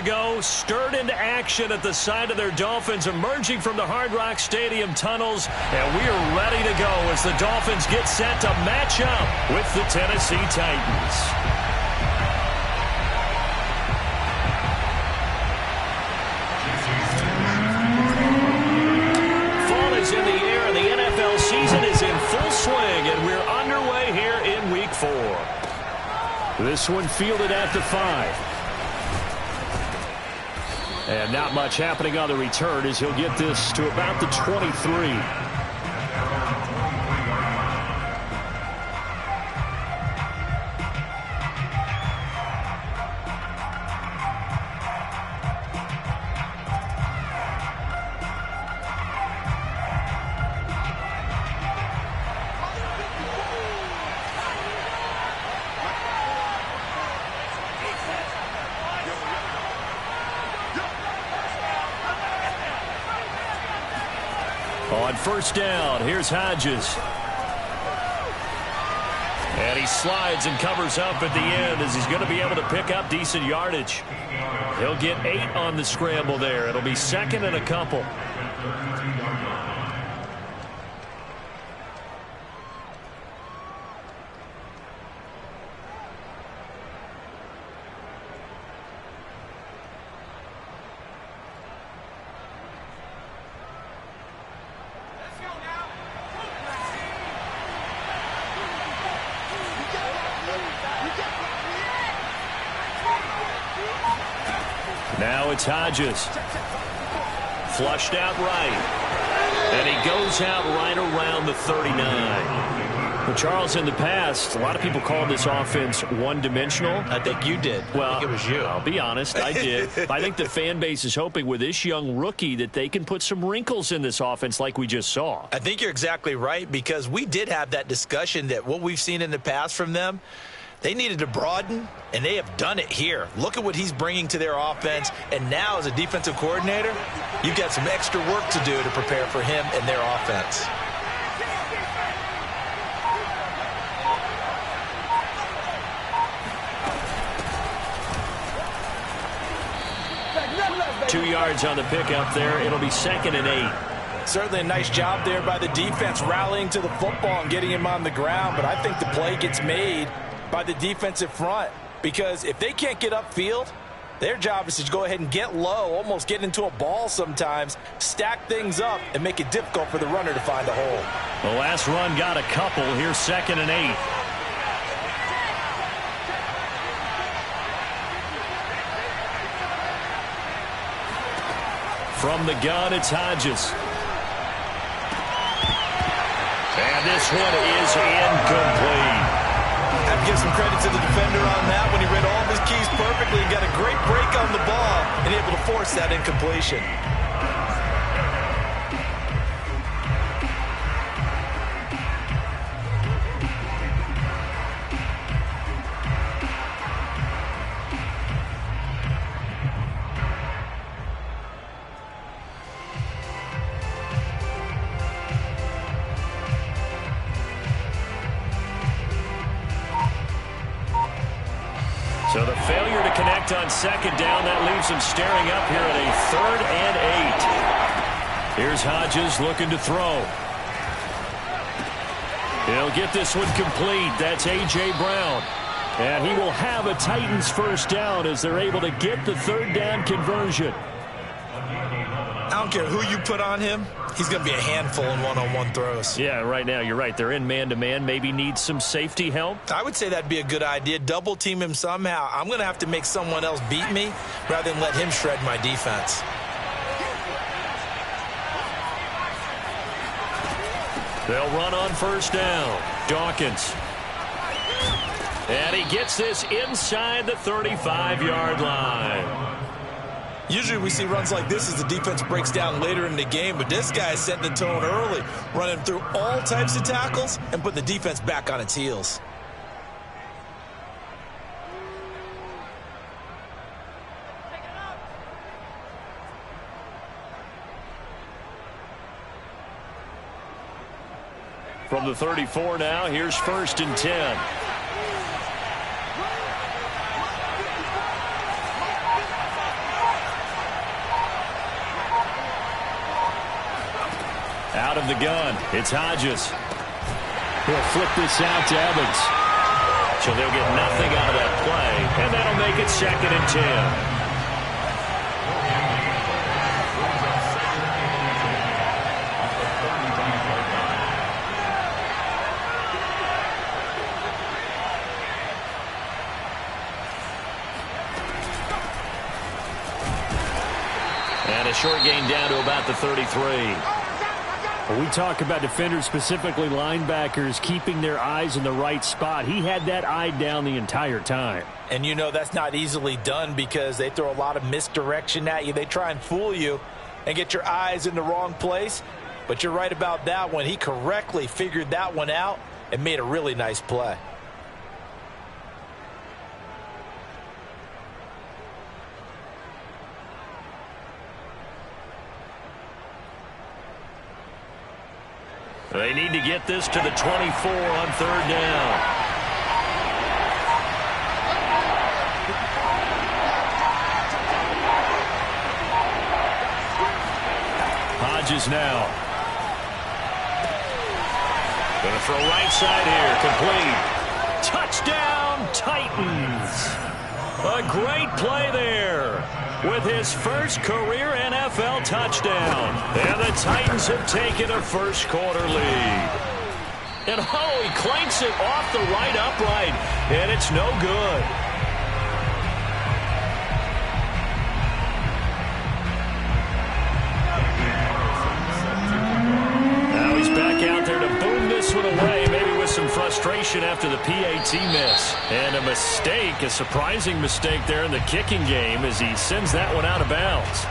ago, stirred into action at the side of their Dolphins, emerging from the Hard Rock Stadium tunnels, and we are ready to go as the Dolphins get set to match up with the Tennessee Titans. Fall is in the air, and the NFL season is in full swing, and we're underway here in Week 4. This one fielded at the 5. And not much happening on the return as he'll get this to about the 23. On first down, here's Hodges. And he slides and covers up at the end as he's going to be able to pick up decent yardage. He'll get 8 on the scramble there. It'll be second and a couple. Now it's Hodges. Flushed out right. And he goes out right around the 39. Well, Charles, in the past, a lot of people called this offense one-dimensional. I think you did. Well, I think it was you. I'll be honest, I did. I think the fan base is hoping with this young rookie that they can put some wrinkles in this offense like we just saw. I think you're exactly right, because we did have that discussion that what we've seen in the past from them, they needed to broaden, and they have done it here. Look at what he's bringing to their offense, and now as a defensive coordinator, you've got some extra work to do to prepare for him and their offense. Two yards on the pickup there. It'll be second and 8. Certainly a nice job there by the defense rallying to the football and getting him on the ground, but I think the play gets made by the defensive front, because if they can't get upfield, their job is to go ahead and get low, almost get into a ball sometimes, stack things up, and make it difficult for the runner to find a hole. The last run got a couple. Here's second and 8. From the gun, it's Hodges. And this one is incomplete. I have to give some credit to the defender on that when he read all of his keys perfectly and got a great break on the ball and able to force that incompletion. So the failure to connect on second down, that leaves him staring up here at a 3rd and 8. Here's Hodges looking to throw. He'll get this one complete. That's A.J. Brown. And he will have a Titans first down as they're able to get the 3rd down conversion. I don't care who you put on him. He's going to be a handful in one-on-one throws. Yeah, right now, you're right. They're in man-to-man. Maybe needs some safety help. I would say that'd be a good idea. Double team him somehow. I'm going to have to make someone else beat me rather than let him shred my defense. They'll run on first down. Dawkins. And he gets this inside the 35-yard line. Usually we see runs like this as the defense breaks down later in the game, but this guy is setting the tone early, running through all types of tackles and putting the defense back on its heels. From the 34 now, here's 1st and 10. Out of the gun, it's Hodges. He'll flip this out to Evans. So they'll get nothing out of that play, and that'll make it 2nd and 10. And a short gain down to about the 33. When we talk about defenders, specifically linebackers, keeping their eyes in the right spot, he had that eye down the entire time. And you know that's not easily done because they throw a lot of misdirection at you. They try and fool you and get your eyes in the wrong place. But you're right about that one. He correctly figured that one out and made a really nice play. They need to get this to the 24 on 3rd down. Hodges now. Going to throw right side here. Complete. Touchdown, Titans. A great play there with his first career NFL touchdown. And the Titans have taken a first-quarter lead. And, oh, he clanks it off the right upright, and it's no good. Now he's back out there to boom this one away, maybe with some frustration after the PAT miss. And a mistake, a surprising mistake there in the kicking game as he sends that one out of bounds.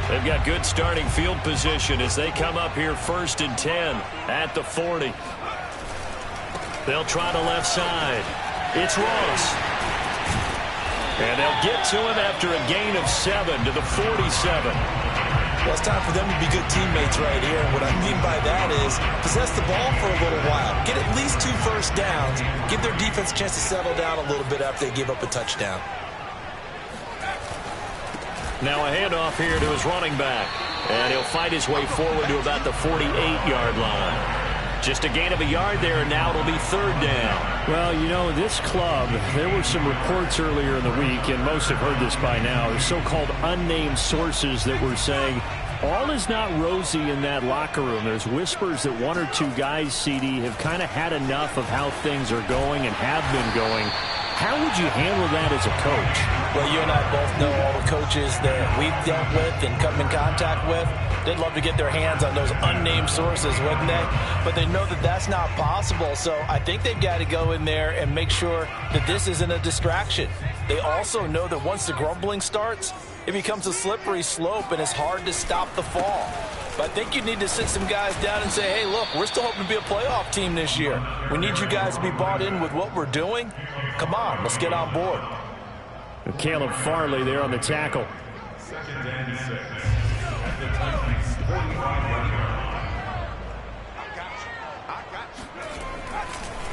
They've got good starting field position as they come up here 1st and 10 at the 40. They'll try the left side. It's Ross. And they'll get to him after a gain of 7 to the 47. Well, it's time for them to be good teammates right here. And what I mean by that is possess the ball for a little while. Get at least 2 first downs. Give their defense a chance to settle down a little bit after they give up a touchdown. Now a handoff here to his running back. And he'll fight his way forward to about the 48-yard line. Just a gain of a yard there, and now it'll be 3rd down. Well, you know, this club, there were some reports earlier in the week, and most have heard this by now, the so-called unnamed sources that were saying all is not rosy in that locker room. There's whispers that 1 or 2 guys, CD, have kind of had enough of how things are going and have been going. How would you handle that as a coach? Well, you and I both know all the coaches that we've dealt with and come in contact with. They'd love to get their hands on those unnamed sources, wouldn't they? But they know that that's not possible. So I think they've got to go in there and make sure that this isn't a distraction. They also know that once the grumbling starts, it becomes a slippery slope and it's hard to stop the fall. But I think you need to sit some guys down and say, hey, look, we're still hoping to be a playoff team this year. We need you guys to be bought in with what we're doing. Come on, let's get on board. And Caleb Farley there on the tackle.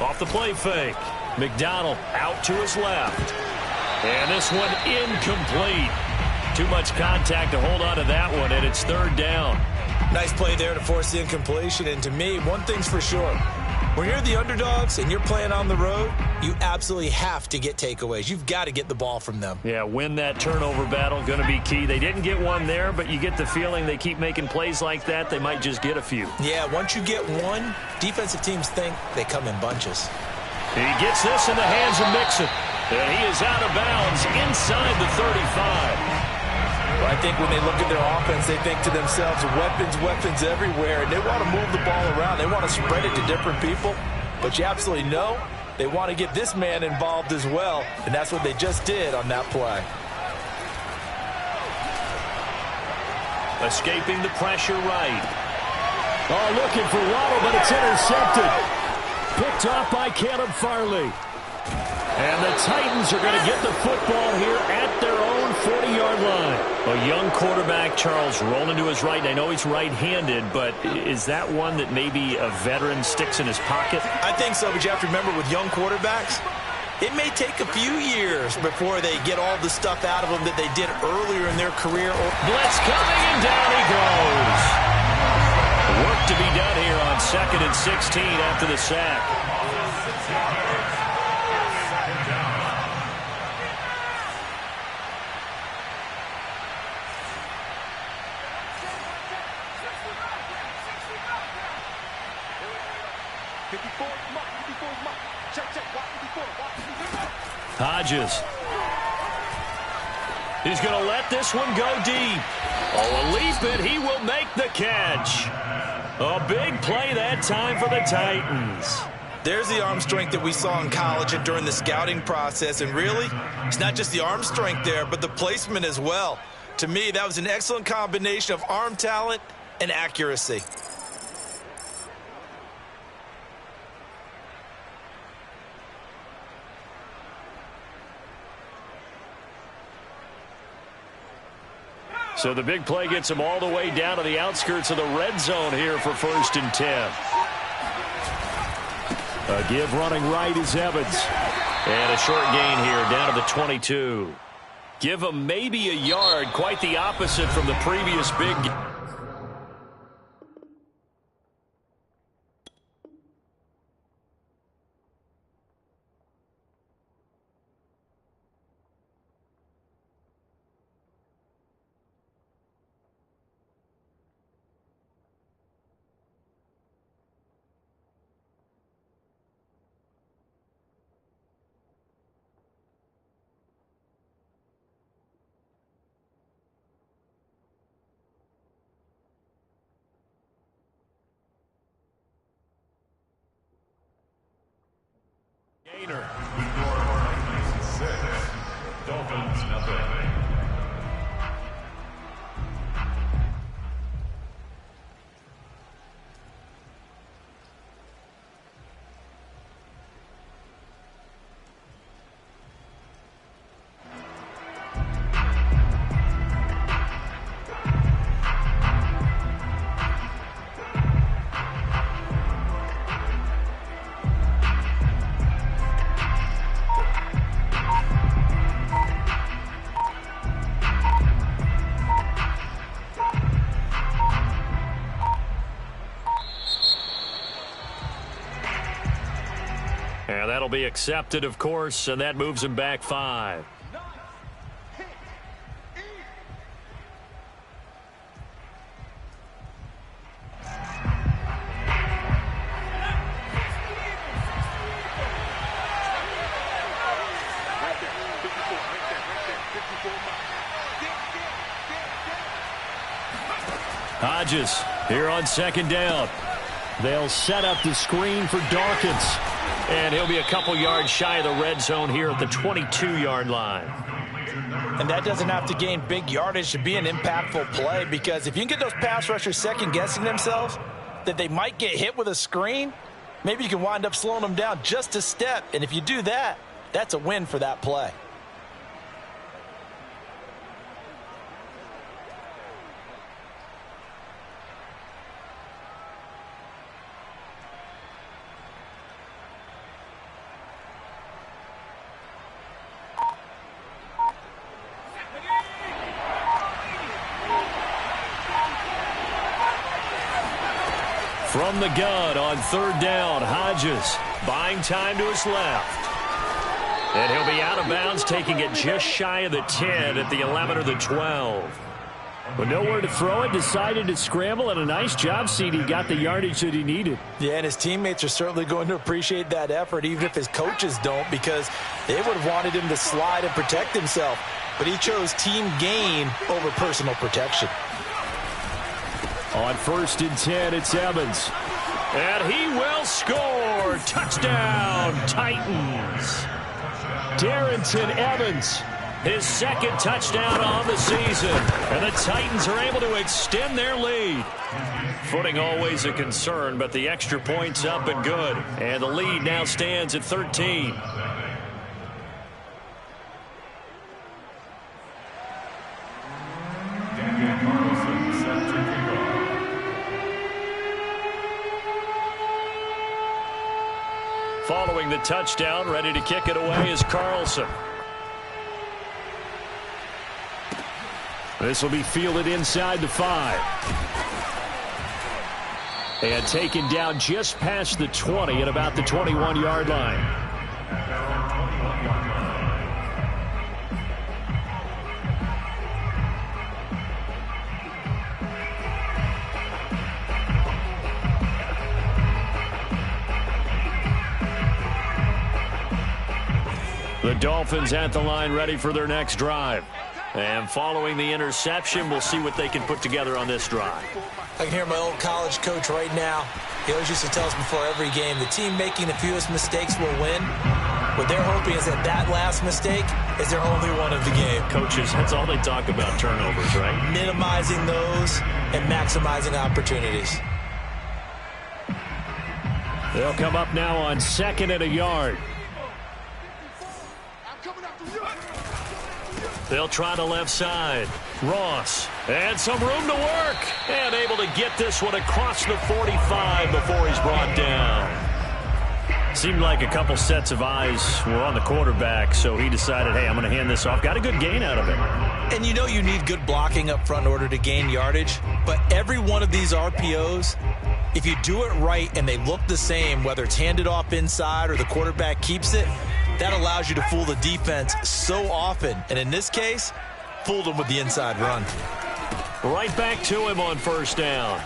Off the play fake. McDonald out to his left. And this one incomplete. Too much contact to hold on to that one, and it's 3rd down. Nice play there to force the incompletion. And to me, one thing's for sure. When you're the underdogs and you're playing on the road, you absolutely have to get takeaways. You've got to get the ball from them. Yeah, win that turnover battle, going to be key. They didn't get one there, but you get the feeling they keep making plays like that, they might just get a few. Yeah, once you get one, defensive teams think they come in bunches. He gets this in the hands of Mixon. And he is out of bounds inside the 35. Well, I think when they look at their offense, they think to themselves, weapons everywhere, and they want to move the ball around. They want to spread it to different people, but you absolutely know they want to get this man involved as well, and that's what they just did on that play. Escaping the pressure right. Oh, looking for Waddle, but it's intercepted. Picked off by Caleb Farley. And the Titans are going to get the football here at their own 40-yard line. A young quarterback, Charles, rolling to his right. I know he's right-handed, but is that one that maybe a veteran sticks in his pocket? I think so, but you have to remember with young quarterbacks, It may take a few years before they get all the stuff out of them that they did earlier in their career. Blitz coming, and down he goes. Work to be done here on 2nd and 16 after the sack. Hodges. He's going to let this one go deep. Oh, a leap it. He will make the catch. A big play that time for the Titans. There's the arm strength that we saw in college and during the scouting process. And really, it's not just the arm strength there, but the placement as well. To me, that was an excellent combination of arm talent and accuracy. So the big play gets him all the way down to the outskirts of the red zone here for 1st and 10. A give running right is Evans. And a short gain here down to the 22. Give him maybe a yard, quite the opposite from the previous big. Gainer. Dolphins, nothing. And that'll be accepted, of course, and that moves him back 5. Hodges here on 2nd down. They'll set up the screen for Dawkins. And he'll be a couple yards shy of the red zone here at the 22-yard line. And that doesn't have to gain big yardage to be an impactful play, because if you can get those pass rushers second-guessing themselves that they might get hit with a screen, maybe you can wind up slowing them down just a step. And if you do that, that's a win for that play. From the gun on 3rd down, Hodges buying time to his left. And he'll be out of bounds, taking it just shy of the 10 at the 11 or the 12. But nowhere to throw it, decided to scramble, and a nice job, CD. Got the yardage that he needed. Yeah, and his teammates are certainly going to appreciate that effort, even if his coaches don't, because they would have wanted him to slide and protect himself. But he chose team gain over personal protection. On 1st and 10, it's Evans. And he will score. Touchdown, Titans. Darrington Evans. His 2nd touchdown on the season. And the Titans are able to extend their lead. Footing always a concern, but the extra point's up and good. And the lead now stands at 13. following the touchdown, ready to kick it away is Carlson. This will be fielded inside the 5. And taken down just past the 20 at about the 21-yard line. The Dolphins at the line ready for their next drive. And following the interception, we'll see what they can put together on this drive. I can hear my old college coach right now. He always used to tell us before every game, the team making the fewest mistakes will win. What they're hoping is that that last mistake is their only one of the game. Coaches, that's all they talk about, turnovers, right? Minimizing those and maximizing opportunities. They'll come up now on 2nd and a yard. They'll try the left side. Ross. And some room to work. And able to get this one across the 45 before he's brought down. Seemed like a couple sets of eyes were on the quarterback, so he decided, hey, I'm going to hand this off. Got a good gain out of it. And you know you need good blocking up front in order to gain yardage. But every one of these RPOs, if you do it right and they look the same, whether it's handed off inside or the quarterback keeps it, that allows you to fool the defense so often. And in this case, fooled them with the inside run. Right back to him on first down.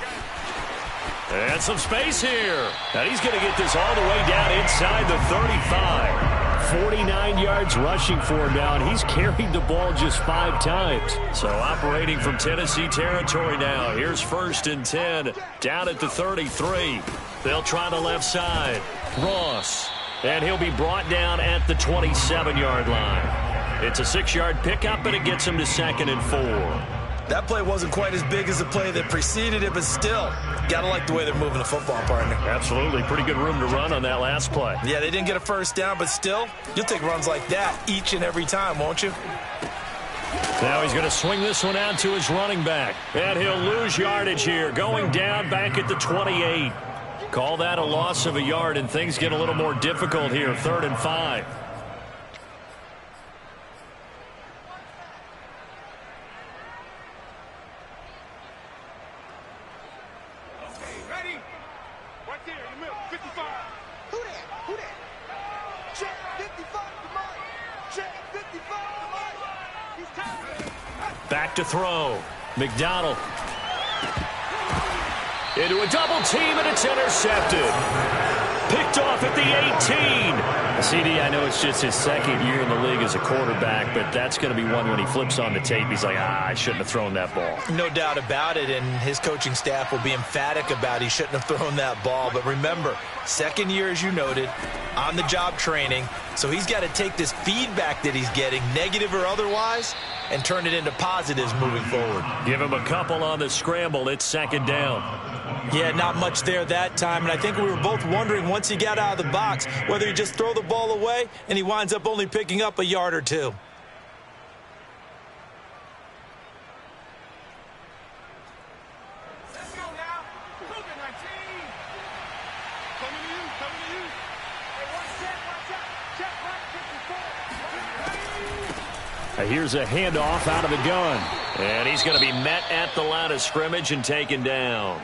And some space here. And he's going to get this all the way down inside the 35. 49 yards rushing for him now, and he's carried the ball just 5 times. So operating from Tennessee territory now. Here's 1st and 10 down at the 33. They'll try the left side. Ross. And he'll be brought down at the 27-yard line. It's a 6-yard pickup, and it gets him to 2nd and 4. That play wasn't quite as big as the play that preceded it, but still, got to like the way they're moving the football, partner. Absolutely. Pretty good room to run on that last play. Yeah, they didn't get a first down, but still, you'll take runs like that each and every time, won't you? Now he's going to swing this one out to his running back. And he'll lose yardage here, going down back at the 28. Call that a loss of a yard, and things get a little more difficult here. 3rd and 5. Ready? Right there in the middle. 55. Who that? Who that? Check 55 to Mike. Check 55 to Mike. He's tired. Back to throw. McDonald. Into a double team, and it's intercepted. Picked off at the 18. CD, I know it's just his 2nd year in the league as a quarterback, but that's going to be one when he flips on the tape. He's like, I shouldn't have thrown that ball. No doubt about it, and his coaching staff will be emphatic about he shouldn't have thrown that ball. But remember, 2nd year, as you noted, on-the-job training, so he's got to take this feedback that he's getting, negative or otherwise, and turn it into positives moving forward. Give him a couple on the scramble. It's 2nd down. Yeah, not much there that time, and I think we were both wondering once he got out of the box whether he just throw the ball away and he winds up only picking up a yard or 2. Let's go now. Move it, 19. Coming to you. Coming to you. Hey, watch out. Check right 54. Here's a handoff out of the gun. And he's going to be met at the line of scrimmage and taken down.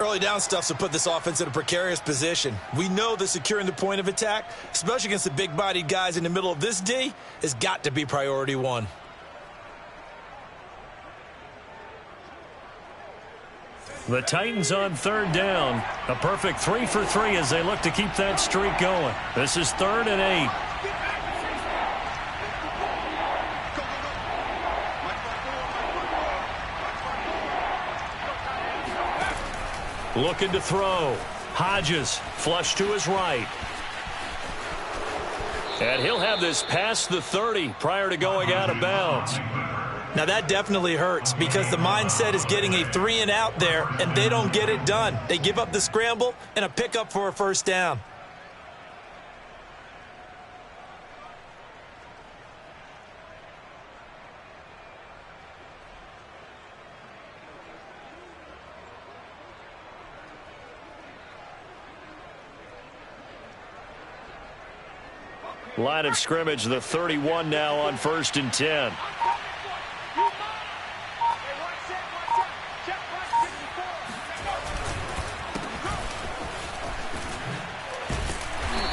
Early down stuff to put this offense in a precarious position. We know that securing the point of attack, especially against the big-bodied guys in the middle of this D, has got to be priority 1. The Titans on 3rd down. A perfect 3 for 3 as they look to keep that streak going. This is 3rd and 8. Looking to throw. Hodges flush to his right. And he'll have this past the 30 prior to going out of bounds. Now that definitely hurts because the mindset is getting a 3 and out there, and they don't get it done. They give up the scramble and a pickup for a first down. Line of scrimmage, the 31 now on 1st and 10.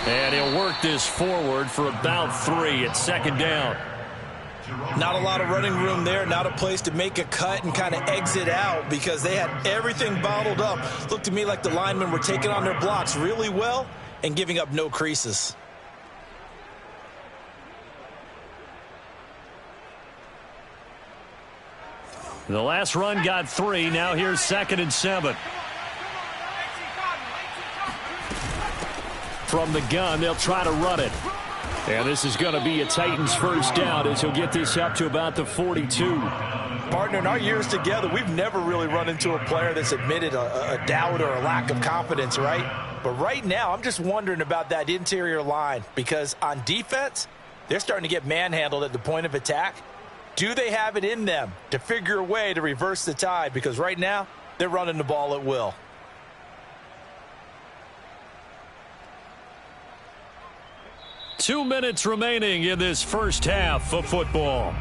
And he'll work this forward for about 3 at 2nd down. Not a lot of running room there, not a place to make a cut and kind of exit out because they had everything bottled up. Looked to me like the linemen were taking on their blocks really well and giving up no creases. The last run got 3. Now here's 2nd and 7. From the gun, they'll try to run it. And this is going to be a Titans first down as he'll get this up to about the 42. Partner, in our years together, we've never really run into a player that's admitted a doubt or a lack of confidence, right? But right now, I'm just wondering about that interior line because on defense, they're starting to get manhandled at the point of attack. Do they have it in them to figure a way to reverse the tide? Because right now, they're running the ball at will. Two minutes remaining in this first half of football.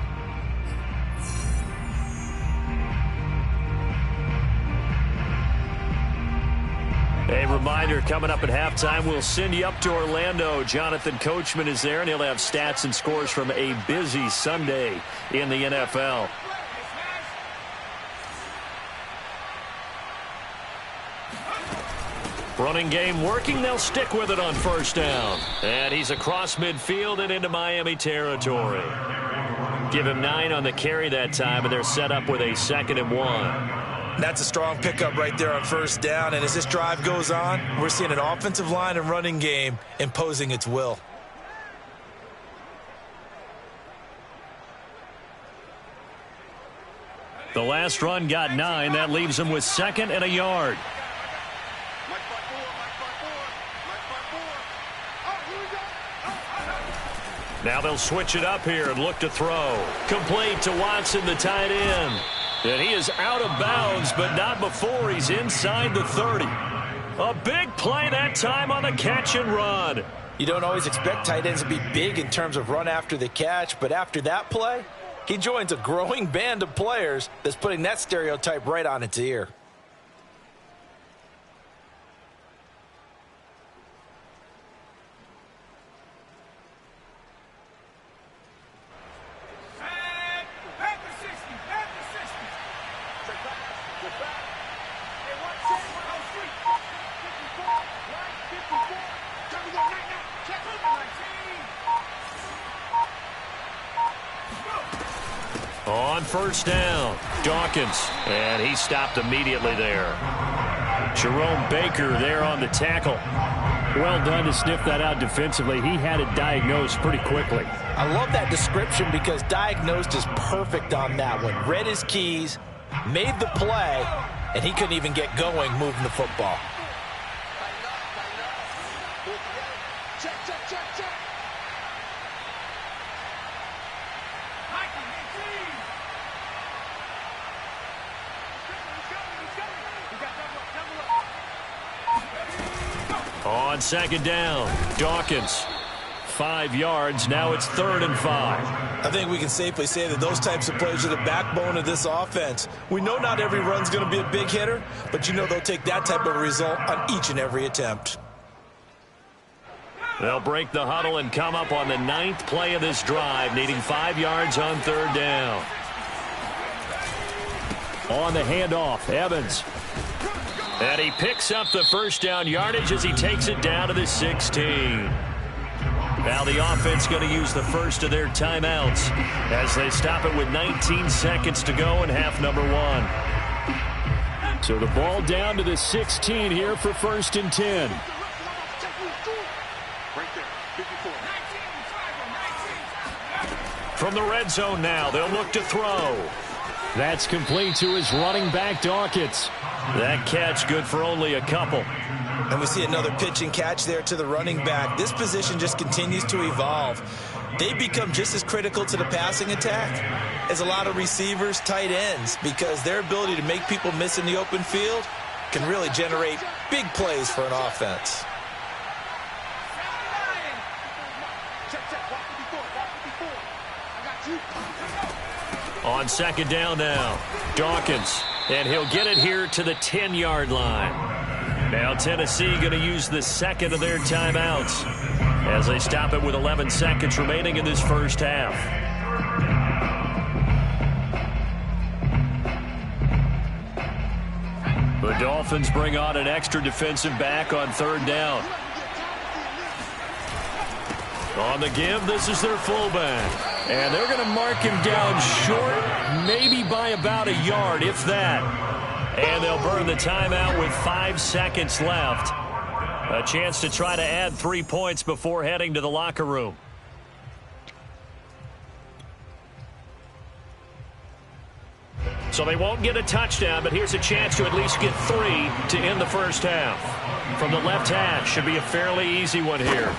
A reminder, coming up at halftime, we'll send you up to Orlando. Jonathan Coachman is there, and he'll have stats and scores from a busy Sunday in the NFL. Running game working. They'll stick with it on 1st down. And he's across midfield and into Miami territory. Give him 9 on the carry that time, and they're set up with a 2nd and 1. That's a strong pickup right there on 1st down. And as this drive goes on, we're seeing an offensive line and running game imposing its will. The last run got 9. That leaves him with 2nd and a yard. Now they'll switch it up here and look to throw. Complete to Watson, the tight end. And he is out of bounds, but not before he's inside the 30. A big play that time on the catch and run. You don't always expect tight ends to be big in terms of run after the catch, but after that play, he joins a growing band of players that's putting that stereotype right on its ear. On 1st down, Dawkins, and he stopped immediately there. Jerome Baker there on the tackle. Well done to sniff that out defensively. He had it diagnosed pretty quickly. I love that description because diagnosed is perfect on that one. Read his keys, made the play, and he couldn't even get going moving the football. On 2nd down, Dawkins. 5 yards. Now it's 3rd and 5. I think we can safely say that those types of plays are the backbone of this offense. We know not every run's going to be a big hitter, but you know they'll take that type of result on each and every attempt. They'll break the huddle and come up on the 9th play of this drive, needing 5 yards on 3rd down. On the handoff, Evans. And he picks up the 1st down yardage as he takes it down to the 16. Now the offense going to use the first of their timeouts as they stop it with 19 seconds to go in half number 1. So the ball down to the 16 here for 1st and 10. From the red zone now, they'll look to throw. That's complete to his running back, Dawkins. That catch good for only a couple. And we see another pitch and catch there to the running back. This position just continues to evolve. They become just as critical to the passing attack as a lot of receivers, tight ends, because their ability to make people miss in the open field can really generate big plays for an offense. Check. On second down now, Dawkins. And he'll get it here to the 10-yard line. Now Tennessee going to use the second of their timeouts as they stop it with 11 seconds remaining in this first half. The Dolphins bring on an extra defensive back on third down. On the give, this is their fullback. And they're going to mark him down short, maybe by about a yard, if that. And they'll burn the timeout with 5 seconds left. A chance to try to add 3 points before heading to the locker room. So they won't get a touchdown, but here's a chance to at least get 3 to end the first half. From the left hash, should be a fairly easy one here.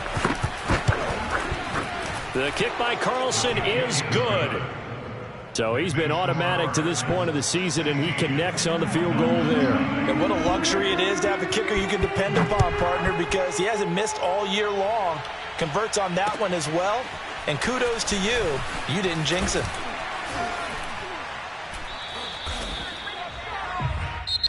The kick by Carlson is good. So he's been automatic to this point of the season, and he connects on the field goal there. And what a luxury it is to have a kicker you can depend upon, partner, because he hasn't missed all year long. Converts on that one as well. And kudos to you. You didn't jinx him.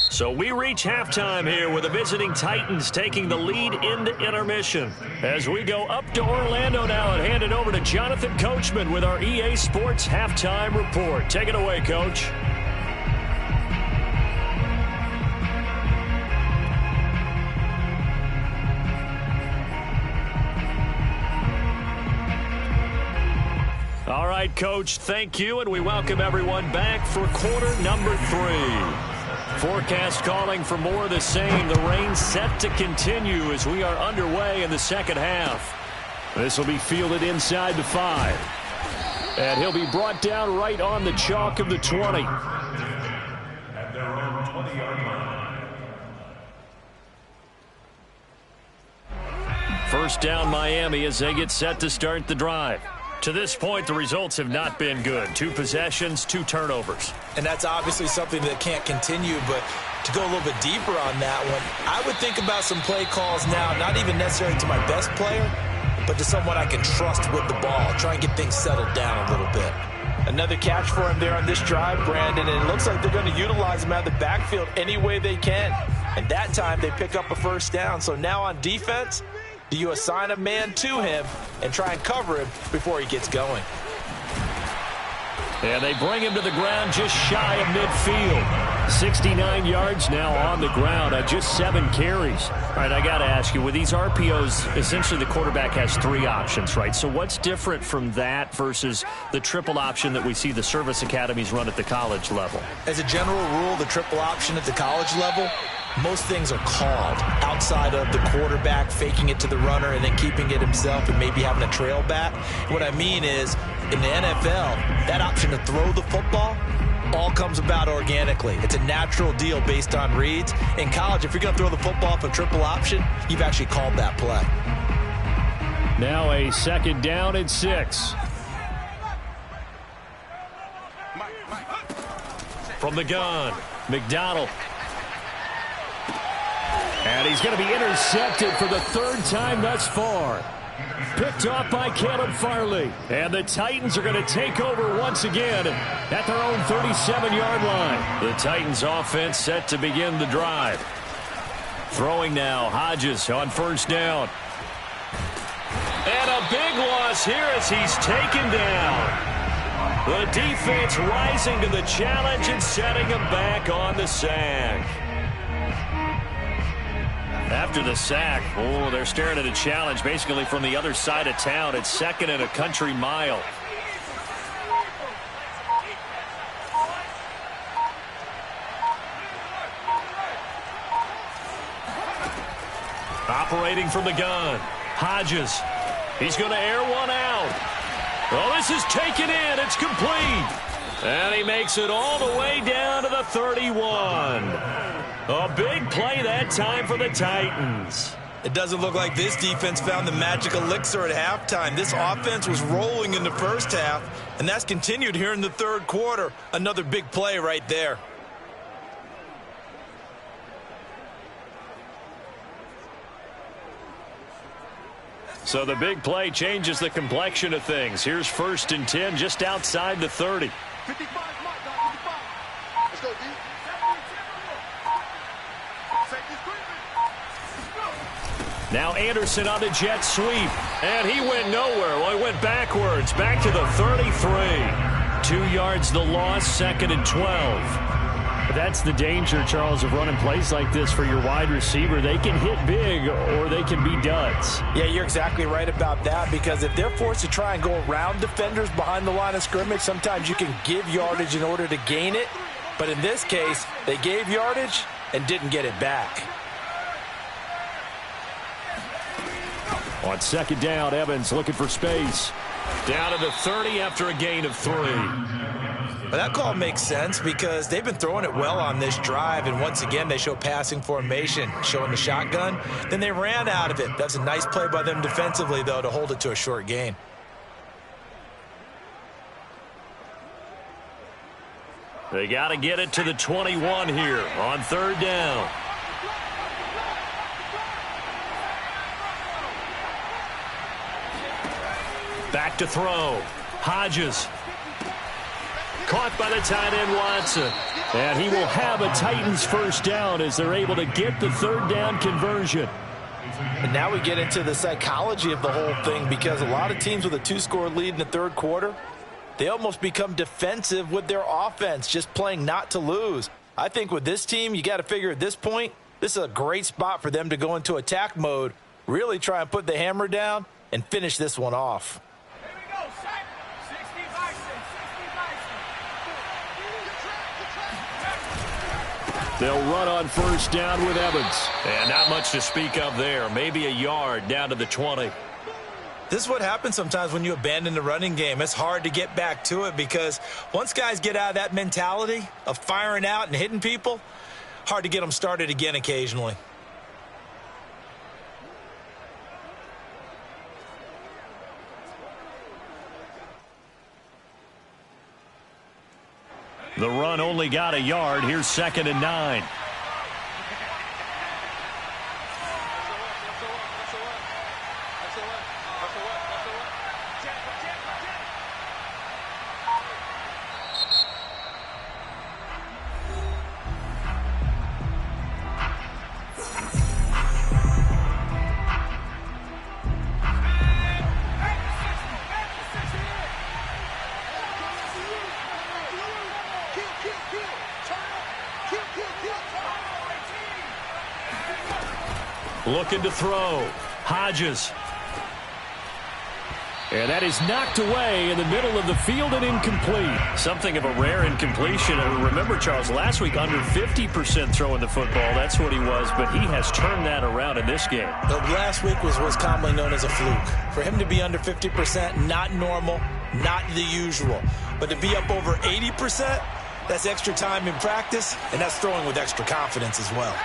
So we reach halftime here with the visiting Titans taking the lead into intermission. As we go up to Orlando now and hand it over to Jonathan Coachman with our EA Sports Halftime Report. Take it away, Coach. All right, Coach, thank you, and we welcome everyone back for quarter number 3. Forecast calling for more of the same. The rain set to continue as we are underway in the second half. This will be fielded inside the 5. And he'll be brought down right on the chalk of the 20. At their own 20-yard line. First down, Miami, as they get set to start the drive. To this point, the results have not been good. 2 possessions, 2 turnovers. And that's obviously something that can't continue, but to go a little bit deeper on that one, I would think about some play calls now, not even necessarily to my best player, but to someone I can trust with the ball. Try and get things settled down a little bit. Another catch for him there on this drive, Brandon, and it looks like they're going to utilize him out of the backfield any way they can. And that time they pick up a first down. So now on defense, do you assign a man to him and try and cover him before he gets going? And they bring him to the ground just shy of midfield. 69 yards now on the ground on just 7 carries. All right, I got to ask you, with these RPOs, essentially the quarterback has 3 options, right? So what's different from that versus the triple option that we see the service academies run at the college level? As a general rule, the triple option at the college level, most things are called outside of the quarterback faking it to the runner and then keeping it himself and maybe having a trail back. What I mean is, in the NFL, that option to throw the football all comes about organically. It's a natural deal based on reads. In college, if you're going to throw the football off a triple option, you've actually called that play. Now a second down and 6. From the gun, McDonald. And he's going to be intercepted for the 3rd time thus far. Picked off by Caleb Farley. And the Titans are going to take over once again at their own 37-yard line. The Titans offense set to begin the drive. Throwing now, Hodges on first down. And a big loss here as he's taken down. The defense rising to the challenge and setting him back on the sack. After the sack, they're staring at a challenge basically from the other side of town. It's 2nd and a country mile. Operating from the gun, Hodges. He's going to air one out. Oh, this is taken in. It's complete. And he makes it all the way down to the 31. A big play that time for the Titans. It doesn't look like this defense found the magic elixir at halftime. This offense was rolling in the first half, and that's continued here in the 3rd quarter. Another big play right there. So the big play changes the complexion of things. Here's 1st and 10 just outside the 30. 55, Mike, 55. Let's go, D. Safety's creeping. Now Anderson on the jet sweep. And he went nowhere. Well, he went backwards. Back to the 33. 2 yards the loss, 2nd and 12. That's the danger, Charles, of running plays like this for your wide receiver. They can hit big or they can be duds. Yeah, you're exactly right about that, because if they're forced to try and go around defenders behind the line of scrimmage, sometimes you can give yardage in order to gain it. But in this case, they gave yardage and didn't get it back. On 2nd down, Evans looking for space. Down to the 30 after a gain of 3. But that call makes sense because they've been throwing it well on this drive, and once again they show passing formation, showing the shotgun. Then they ran out of it. That's a nice play by them defensively, though, to hold it to a short gain. They got to get it to the 21 here on 3rd down. Back to throw. Hodges. Caught by the tight end, Watson. And he will have a Titans 1st down as they're able to get the 3rd down conversion. And now we get into the psychology of the whole thing, because a lot of teams with a 2-score lead in the 3rd quarter, they almost become defensive with their offense, just playing not to lose. I think with this team, you got to figure at this point, this is a great spot for them to go into attack mode, really try and put the hammer down and finish this one off. They'll run on 1st down with Evans. And not much to speak of there. Maybe a yard down to the 20. This is what happens sometimes when you abandon the running game. It's hard to get back to it because once guys get out of that mentality of firing out and hitting people, hard to get them started again occasionally. The run only got a yard. Here's 2nd and 9. Looking to throw. Hodges. And that is knocked away in the middle of the field and incomplete. Something of a rare incompletion. And remember, Charles, last week under 50% throwing the football. That's what he was, but he has turned that around in this game. The last week was what's commonly known as a fluke. For him to be under 50%, not normal, not the usual. But to be up over 80%, that's extra time in practice, and that's throwing with extra confidence as well.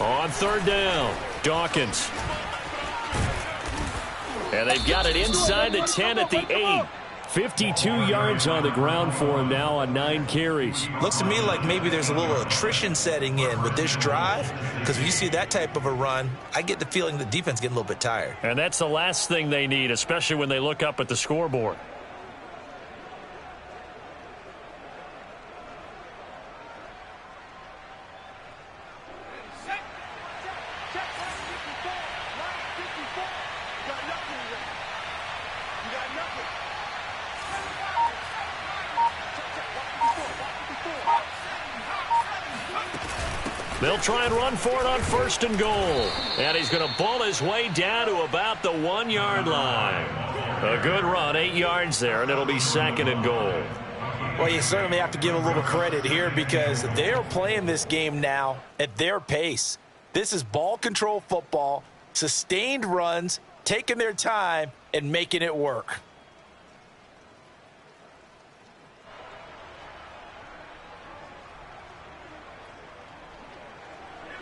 On 3rd down, Dawkins. And they've got it inside the 10 at the 8. 52 yards on the ground for him now on 9 carries. Looks to me like maybe there's a little attrition setting in with this drive, because when you see that type of a run, I get the feeling the defense getting a little bit tired. And that's the last thing they need, especially when they look up at the scoreboard. They'll try and run for it on 1st and goal. And he's going to ball his way down to about the 1-yard line. A good run, 8 yards there, and it'll be 2nd and goal. Well, you certainly have to give a little credit here because they're playing this game now at their pace. This is ball control football, sustained runs, taking their time, and making it work.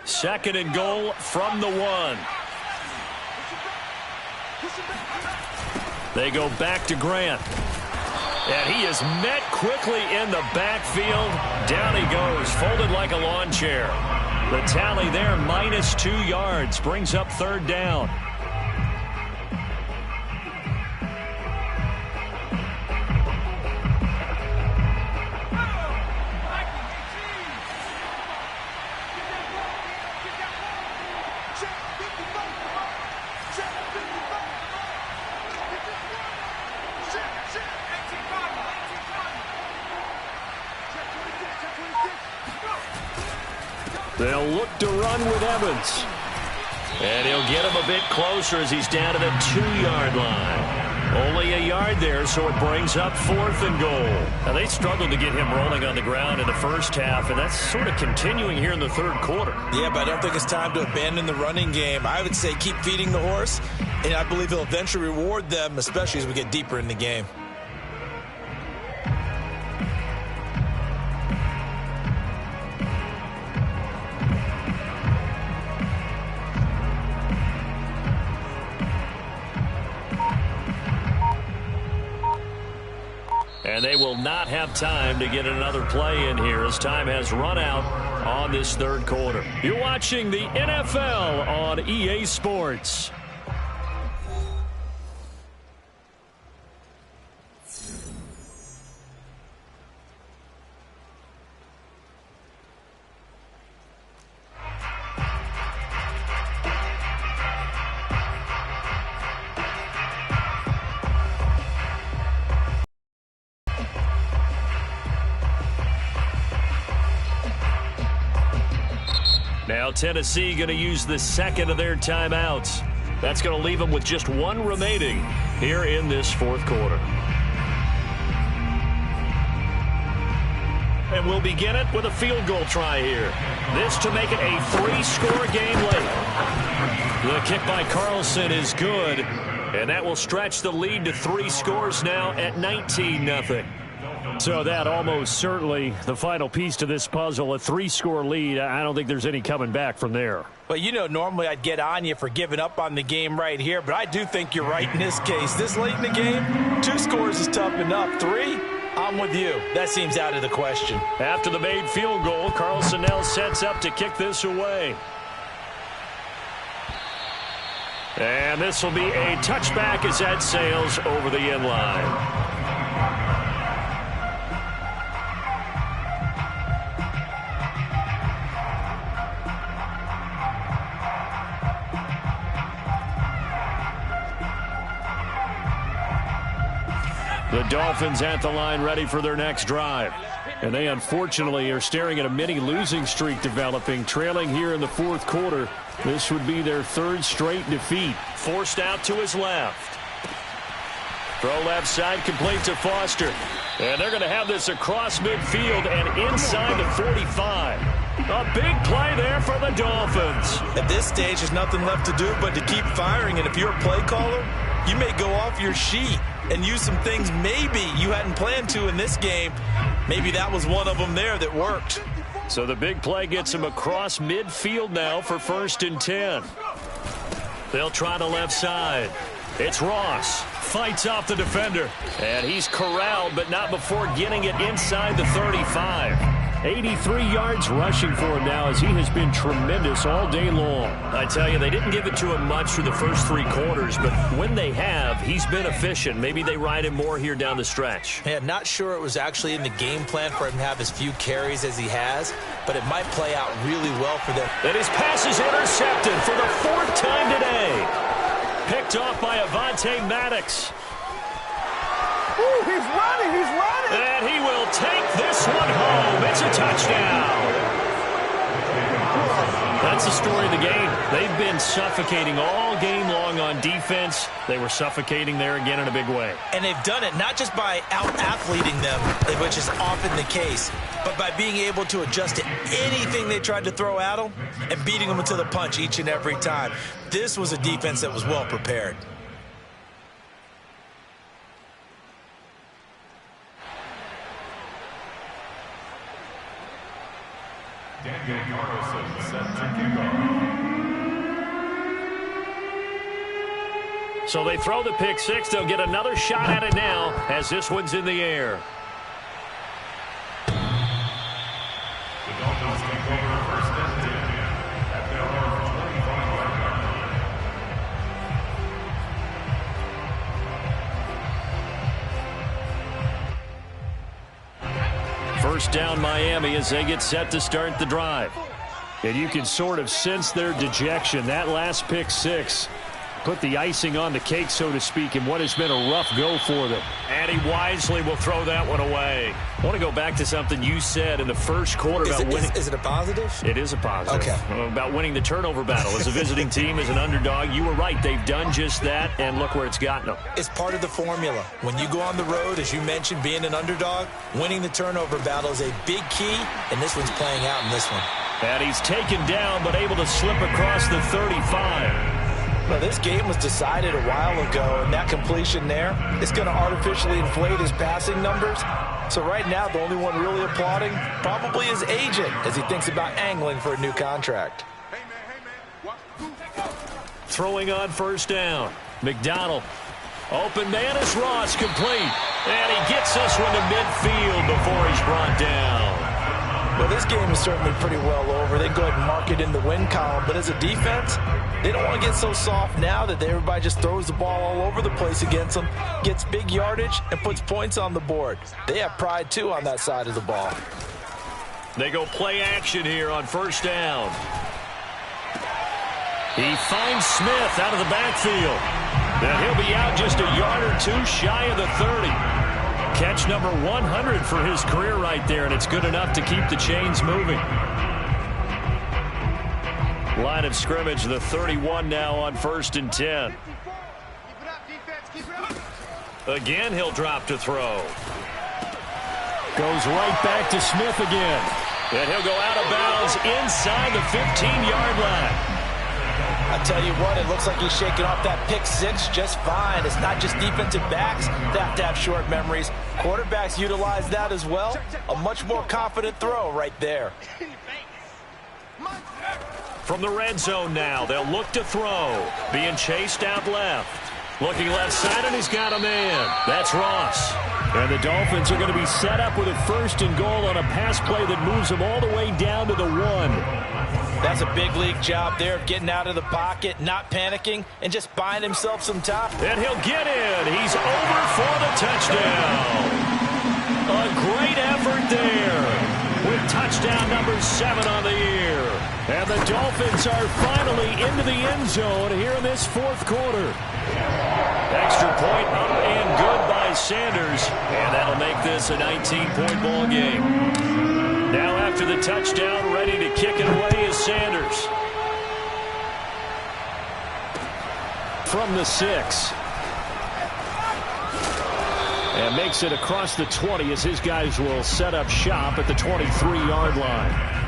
Second and goal from the 1. They go back to Grant. And he is met quickly in the backfield. Down he goes, folded like a lawn chair. The tally there, -2 yards, brings up third down. They'll look to run with Evans. And he'll get him a bit closer as he's down to the 2-yard line. Only a yard there, so it brings up 4th and goal. Now, they struggled to get him rolling on the ground in the first half, and that's sort of continuing here in the third quarter. Yeah, but I don't think it's time to abandon the running game. I would say keep feeding the horse, and I believe he'll eventually reward them, especially as we get deeper in the game. And they will not have time to get another play in here as time has run out on this third quarter. You're watching the NFL on EA Sports. Now Tennessee going to use the second of their timeouts. That's going to leave them with just one remaining here in this fourth quarter. And we'll begin it with a field goal try here. This to make it a 3-score game late. The kick by Carlson is good, and that will stretch the lead to 3 scores now at 19-0. So that almost certainly the final piece to this puzzle, a 3-score lead. I don't think there's any coming back from there. Well, you know, normally I'd get on you for giving up on the game right here, but I do think you're right in this case. This late in the game, 2 scores is tough enough. 3, I'm with you. That seems out of the question. After the made field goal, Carlson now sets up to kick this away. And this will be a touchback as that sails over the end line. The Dolphins at the line ready for their next drive. And they unfortunately are staring at a mini losing streak developing, trailing here in the fourth quarter. This would be their 3rd straight defeat. Forced out to his left. Throw left side complete to Foster. And they're going to have this across midfield and inside the 45. A big play there for the Dolphins. At this stage, there's nothing left to do but to keep firing. And if you're a play caller, you may go off your sheet and use some things maybe you hadn't planned to in this game. Maybe that was one of them there that worked. So the big play gets him across midfield now for 1st and 10. They'll try the left side. It's Ross. Fights off the defender. And he's corralled, but not before getting it inside the 35. 83 yards rushing for him now as he has been tremendous all day long. I tell you, they didn't give it to him much for the first 3 quarters, but when they have, he's been efficient. Maybe they ride him more here down the stretch. Yeah, not sure it was actually in the game plan for him to have as few carries as he has, but it might play out really well for them. And his pass is intercepted for the 4th time today. Picked off by Avonte Maddox. Ooh, he's running, he's running. And he will take this one home. It's a touchdown. That's the story of the game. They've been suffocating all game long on defense. They were suffocating there again in a big way. And they've done it not just by out-athleting them, which is often the case, but by being able to adjust to anything they tried to throw at them and beating them into the punch each and every time. This was a defense that was well prepared. So they throw the pick six. They'll get another shot at it now as this one's in the air. First down Miami as they get set to start the drive. And you can sort of sense their dejection. That last pick six put the icing on the cake, so to speak, in what has been a rough go for them. And he wisely will throw that one away. I want to go back to something you said in the first quarter about winning. Is it a positive? It is a positive. Okay. About winning the turnover battle. As a visiting team, as an underdog, you were right. They've done just that, and look where it's gotten them. It's part of the formula. When you go on the road, as you mentioned, being an underdog, winning the turnover battle is a big key, and this one's playing out in this one. And he's taken down, but able to slip across the 35. Well, this game was decided a while ago, and that completion there is going to artificially inflate his passing numbers. So right now, the only one really applauding probably his agent as he thinks about angling for a new contract. Hey, man. Throwing on first down. McDonald. Open man is Ross, complete. And he gets this one to midfield before he's brought down. Well, this game is certainly pretty well over. They can go ahead and mark it in the win column. But as a defense, they don't want to get so soft now that everybody just throws the ball all over the place against them, gets big yardage, and puts points on the board. They have pride, too, on that side of the ball. They go play action here on first down. He finds Smith out of the backfield. And he'll be out just a yard or two shy of the 30. Catch number 100 for his career right there, and it's good enough to keep the chains moving. Line of scrimmage, the 31 now on 1st and 10. Again, he'll drop to throw. Goes right back to Smith again. And he'll go out of bounds inside the 15-yard line. I tell you what, it looks like he's shaking off that pick six just fine. It's not just defensive backs that have to have short memories. Quarterbacks utilize that as well. A much more confident throw right there. From the red zone now, they'll look to throw. Being chased out left. Looking left side, and he's got a man. That's Ross. And the Dolphins are going to be set up with a 1st and goal on a pass play that moves them all the way down to the 1. That's a big league job there of getting out of the pocket, not panicking, and just buying himself some time. And he'll get in. He's over for the touchdown. A great effort there with touchdown number 7 on the year. And the Dolphins are finally into the end zone here in this 4th quarter. Extra point up and good by Sanders. And that'll make this a 19-point ball game. Now after the touchdown, ready to kick it away is Sanders. From the 6. And makes it across the 20 as his guys will set up shop at the 23-yard line.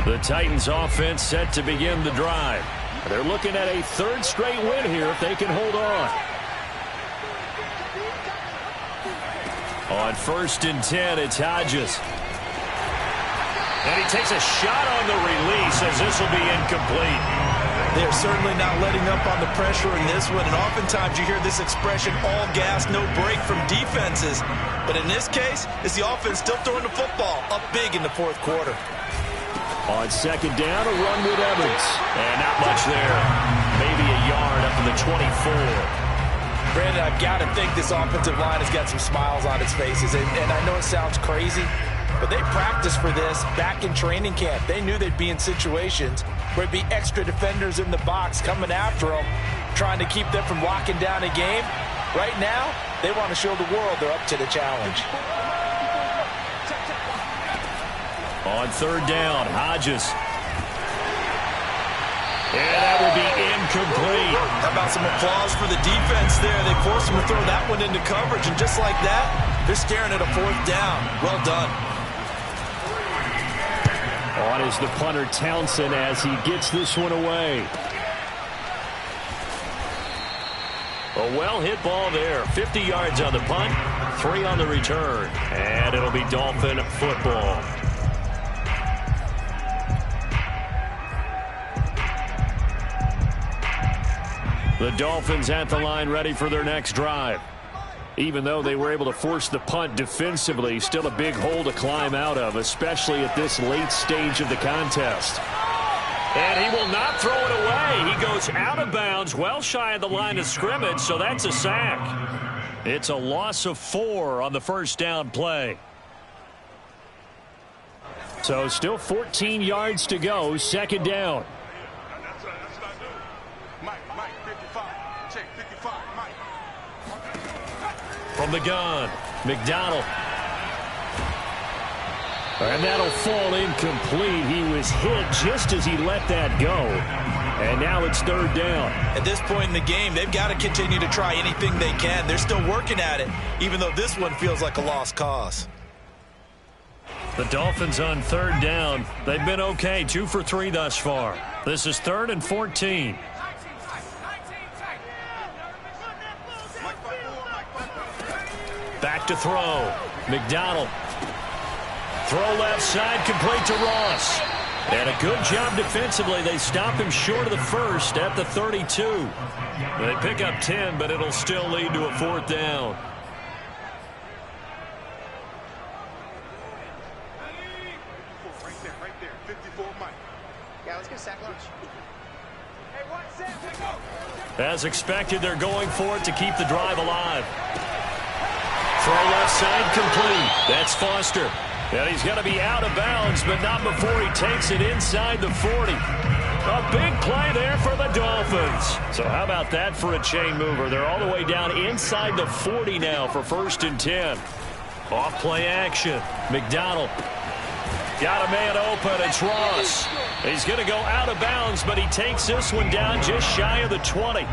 The Titans offense set to begin the drive. They're looking at a 3rd straight win here if they can hold on. On 1st and 10, it's Hodges. And he takes a shot on the release as this will be incomplete. They're certainly not letting up on the pressure in this one, and oftentimes you hear this expression, all gas, no break from defenses. But in this case, it's the offense still throwing the football up big in the 4th quarter. On 2nd down, a run with Evans. And not much there. Maybe a yard up to the 24. Brandon, I've got to think this offensive line has got some smiles on its faces. And I know it sounds crazy, but they practiced for this back in training camp. They knew they'd be in situations where it'd be extra defenders in the box coming after them, trying to keep them from locking down a game. Right now, they want to show the world they're up to the challenge. On 3rd down, Hodges. And that will be incomplete. How about some applause for the defense there? They forced him to throw that one into coverage, and just like that, they're staring at a 4th down. Well done. On is the punter Townsend as he gets this one away. A well-hit ball there. 50 yards on the punt, 3 on the return. And it'll be Dolphin football. The Dolphins at the line ready for their next drive. Even though they were able to force the punt defensively, still a big hole to climb out of, especially at this late stage of the contest. And he will not throw it away. He goes out of bounds, well shy of the line of scrimmage, so that's a sack. It's a loss of 4 on the first down play. So still 14 yards to go, second down. Mike, 55. Check 55, Mike. From the gun, McDonald. And that'll fall incomplete. He was hit just as he let that go. And now it's third down. At this point in the game, they've got to continue to try anything they can. They're still working at it, even though this one feels like a lost cause. The Dolphins on third down. They've been okay, 2 for 3 thus far. This is 3rd and 14. Back to throw. McDonald. Throw left side, complete to Ross. And a good job defensively. They stop him short of the first at the 32. They pick up 10, but it'll still lead to a 4th down. Right there. 54, Mike. Yeah, let's get a sack lunch. Hey, one set, go. As expected, they're going for it to keep the drive alive. Throw left side, complete. That's Foster. And he's going to be out of bounds, but not before he takes it inside the 40. A big play there for the Dolphins. So how about that for a chain mover? They're all the way down inside the 40 now for 1st and 10. Off play action. McDonald. Got a man open. It's Ross. He's going to go out of bounds, but he takes this one down just shy of the 20.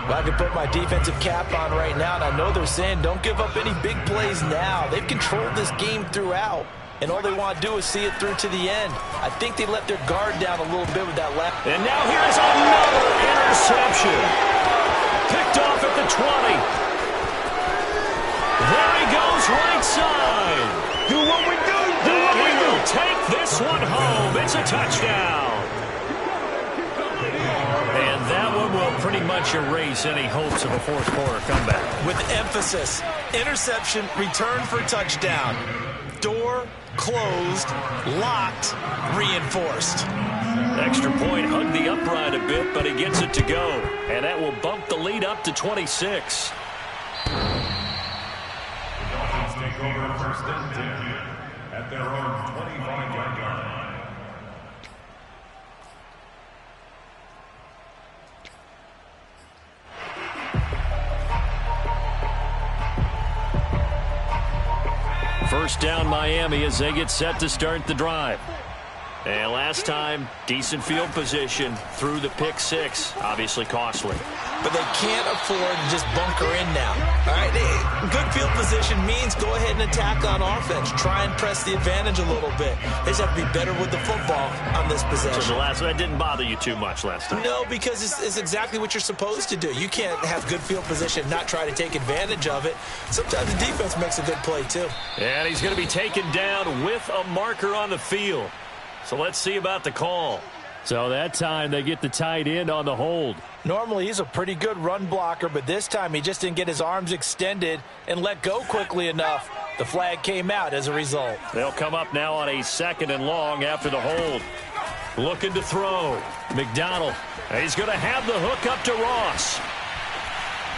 Well, I can put my defensive cap on right now, and I know they're saying don't give up any big plays now. They've controlled this game throughout, and all they want to do is see it through to the end. I think they let their guard down a little bit with that left. And now here's another interception. Picked off at the 20. There he goes, right side. Do what we do. And he will take this one home. It's a touchdown. And that one will pretty much erase any hopes of a 4th quarter comeback. With emphasis, interception, return for touchdown. Door closed, locked, reinforced. Extra point, hugged the upright a bit, but he gets it to go. And that will bump the lead up to 26. The Dolphins take over 1st and 10 at their own 25-yard line. First down Miami as they get set to start the drive. And last time, decent field position through the pick 6. Obviously costly. But they can't afford to just bunker in now. All right, good field position means go ahead and attack on offense. Try and press the advantage a little bit. They just have to be better with the football on this possession. So that didn't bother you too much last time? No, because it's exactly what you're supposed to do. You can't have good field position and not try to take advantage of it. Sometimes the defense makes a good play, too. And he's going to be taken down with a marker on the field. So let's see about the call. So that time they get the tight end on the hold. Normally he's a pretty good run blocker, but this time he just didn't get his arms extended and let go quickly enough. The flag came out as a result. They'll come up now on a 2nd and long after the hold. Looking to throw. McDonald. He's going to have the hook up to Ross.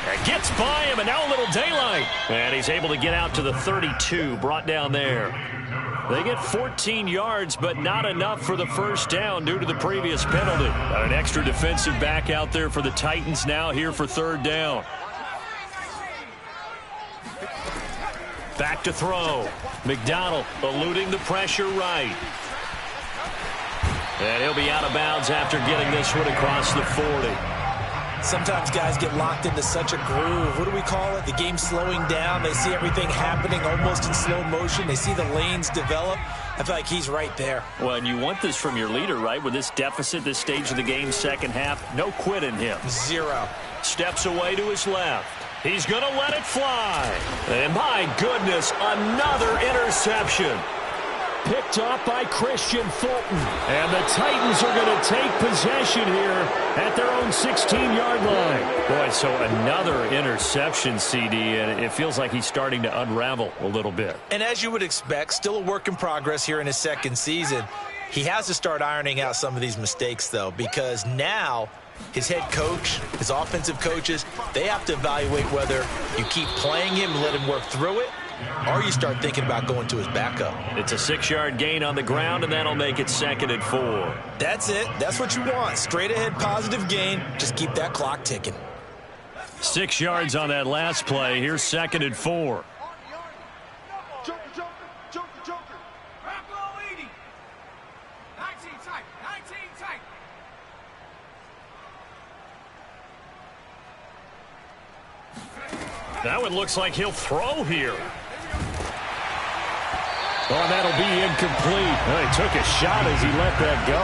And gets by him, and now a little daylight. And he's able to get out to the 32, brought down there. They get 14 yards, but not enough for the first down due to the previous penalty. Got an extra defensive back out there for the Titans now here for 3rd down. Back to throw. McDonald eluding the pressure right. And he'll be out of bounds after getting this one across the 40. Sometimes guys get locked into such a groove. What do we call it? The game's slowing down. They see everything happening almost in slow motion. They see the lanes develop. I feel like he's right there. Well, and you want this from your leader, right? With this deficit, this stage of the game, second half, no quit in him. 0. Steps away to his left. He's going to let it fly. And my goodness, another interception. Picked off by Christian Fulton. And the Titans are going to take possession here at their own 16-yard line. Boy, so another interception, CD, and it feels like he's starting to unravel a little bit. And as you would expect, still a work in progress here in his second season. He has to start ironing out some of these mistakes, though, because now his head coach, his offensive coaches, they have to evaluate whether you keep playing him and let him work through it, or you start thinking about going to his backup. It's a 6-yard gain on the ground, and that'll make it 2nd and 4. That's it. That's what you want. Straight ahead positive gain. Just keep that clock ticking. 6 yards on that last play. Here's 2nd and 4. Joker, Joker, Joker, Joker. Rambo 80. 19 tight. 19 tight. That one looks like he'll throw here. Oh, and that'll be incomplete. Well, he took a shot as he let that go.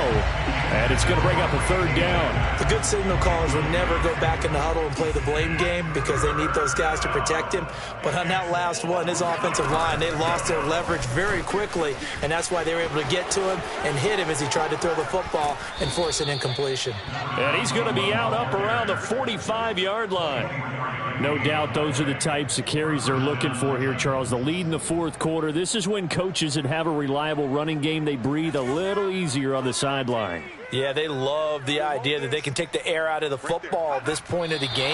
And it's going to bring up a 3rd down. The good signal callers will never go back in the huddle and play the blame game because they need those guys to protect him. But on that last one, his offensive line, they lost their leverage very quickly, and that's why they were able to get to him and hit him as he tried to throw the football and force an incompletion. And he's going to be out up around the 45-yard line. No doubt those are the types of carries they're looking for here, Charles. The lead in the 4th quarter. This is when coaches that have a reliable running game, they breathe a little easier on the sideline. Yeah, they love the idea that they can take the air out of the football at this point of the game.